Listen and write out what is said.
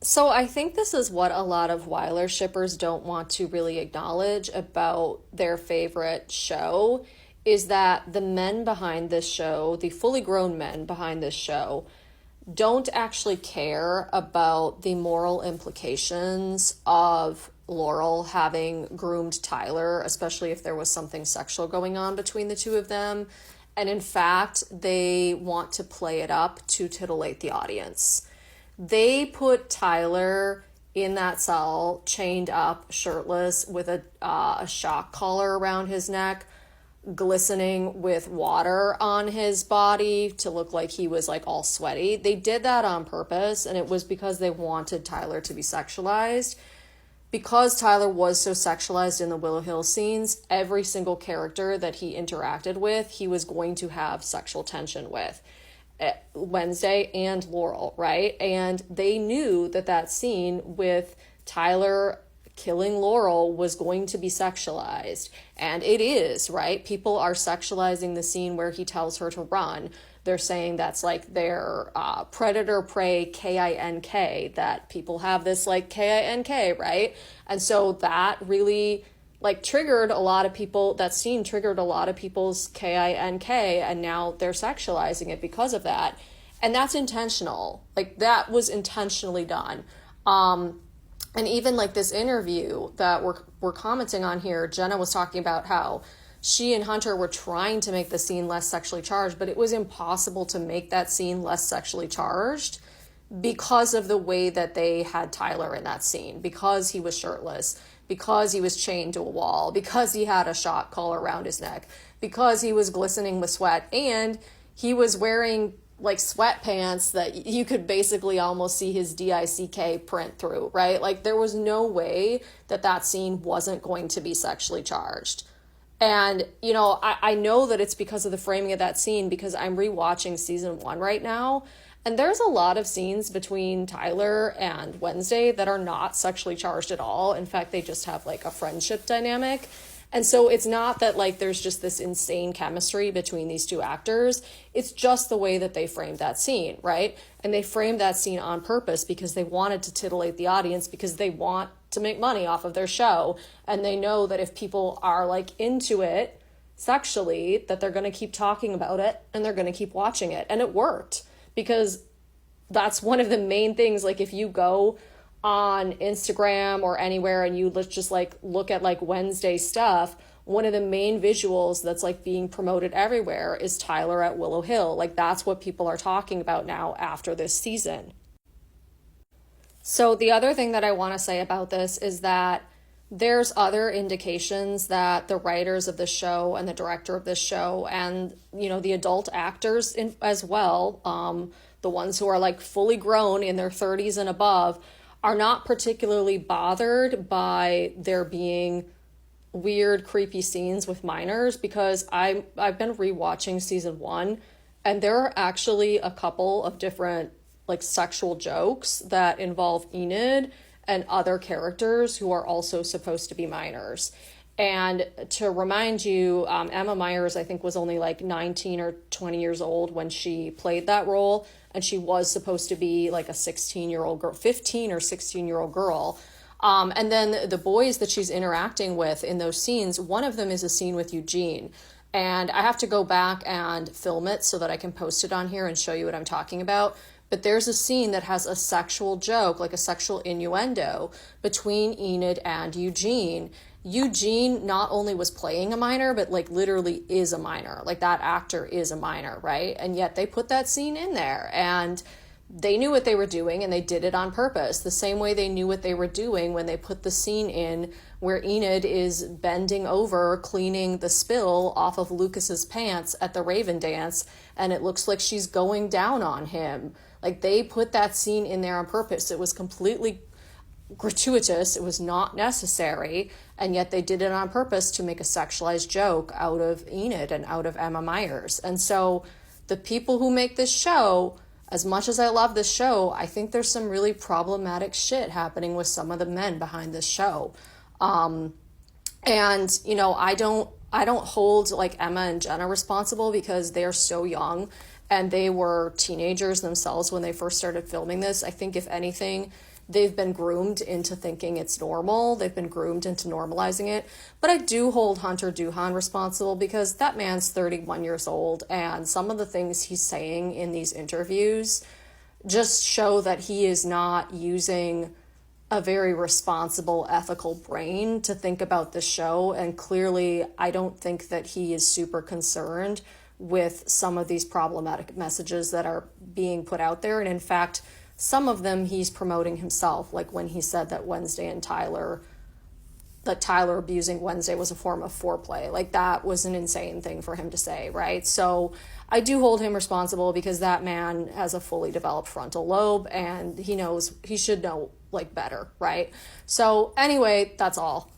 So I think this is what a lot of Wyler shippers don't want to really acknowledge about their favorite show is that the men behind this show, the fully grown men behind this show, don't actually care about the moral implications of Laurel having groomed Tyler, especially if there was something sexual going on between the two of them. And in fact, they want to play it up to titillate the audience. They put Tyler in that cell, chained up, shirtless, with a shock collar around his neck, glistening with water on his body to look like he was like all sweaty. They did that on purpose, and it was because they wanted Tyler to be sexualized. Because Tyler was so sexualized in the Willow Hill scenes, every single character that he interacted with, he was going to have sexual tension with. Wednesday and Laurel, right? And they knew that that scene with Tyler killing Laurel was going to be sexualized. And it is, right? People are sexualizing the scene where he tells her to run. They're saying that's like their predator prey KINK, that people have this like KINK, right? And so that really like triggered a lot of people, that scene triggered a lot of people's KINK, and now they're sexualizing it because of that. And that's intentional. Like that was intentionally done. And even like this interview that we're commenting on here, Jenna was talking about how she and Hunter were trying to make the scene less sexually charged, but it was impossible to make that scene less sexually charged because of the way that they had Tyler in that scene, because he was shirtless, because he was chained to a wall, because he had a shock collar around his neck, because he was glistening with sweat, and he was wearing like sweatpants that you could basically almost see his DICK print through, right? Like there was no way that that scene wasn't going to be sexually charged. And, you know, I know that it's because of the framing of that scene, because I'm rewatching season 1 right now. And there's a lot of scenes between Tyler and Wednesday that are not sexually charged at all. In fact, they just have like a friendship dynamic. And so it's not that like there's just this insane chemistry between these two actors. It's just the way that they framed that scene, right? And they framed that scene on purpose because they wanted to titillate the audience, because they want to make money off of their show. And they know that if people are like into it sexually, that they're going to keep talking about it and they're going to keep watching it. And it worked, because that's one of the main things. Like if you go on Instagram or anywhere and you just like look at like Wednesday stuff, one of the main visuals that's like being promoted everywhere is Tyler at Willow Hill. Like that's what people are talking about now after this season. So the other thing that I want to say about this is that there's other indications that the writers of the show and the director of this show and, you know, the adult actors as well, the ones who are like fully grown in their 30s and above, are not particularly bothered by there being weird, creepy scenes with minors, because I've been rewatching season 1, and there are actually a couple of different like sexual jokes that involve Enid and other characters who are also supposed to be minors. And to remind you, Emma Myers, I think, was only like 19 or 20 years old when she played that role. And she was supposed to be like a 16-year-old girl, 15 or 16-year-old girl. And then the boys that she's interacting with in those scenes, one of them is a scene with Eugene. And I have to go back and film it so that I can post it on here and show you what I'm talking about. But there's a scene that has a sexual joke, like a sexual innuendo between Enid and Eugene. Eugene not only was playing a minor, but like literally is a minor. Like that actor is a minor, right? And yet they put that scene in there, and they knew what they were doing, and they did it on purpose. The same way they knew what they were doing when they put the scene in where Enid is bending over, cleaning the spill off of Lucas's pants at the Raven dance, and it looks like she's going down on him. Like they put that scene in there on purpose. It was completely gratuitous. It was not necessary, and yet they did it on purpose to make a sexualized joke out of Enid and out of Emma Myers. And so the people who make this show, as much as I love this show, I think there's some really problematic shit happening with some of the men behind this show. And you know, I don't hold like Emma and Jenna responsible, because they're so young and they were teenagers themselves when they first started filming this. I think if anything, they've been groomed into thinking it's normal. They've been groomed into normalizing it. But I do hold Hunter Duhan responsible because that man's 31 years old, and some of the things he's saying in these interviews just show that he is not using a very responsible, ethical brain to think about the show. And clearly, I don't think that he is super concerned with some of these problematic messages that are being put out there. And in fact, some of them he's promoting himself, like when he said that Tyler abusing Wednesday was a form of foreplay. Like, that was an insane thing for him to say, right? So I do hold him responsible because that man has a fully developed frontal lobe and he should know, like, better, right? So anyway, that's all.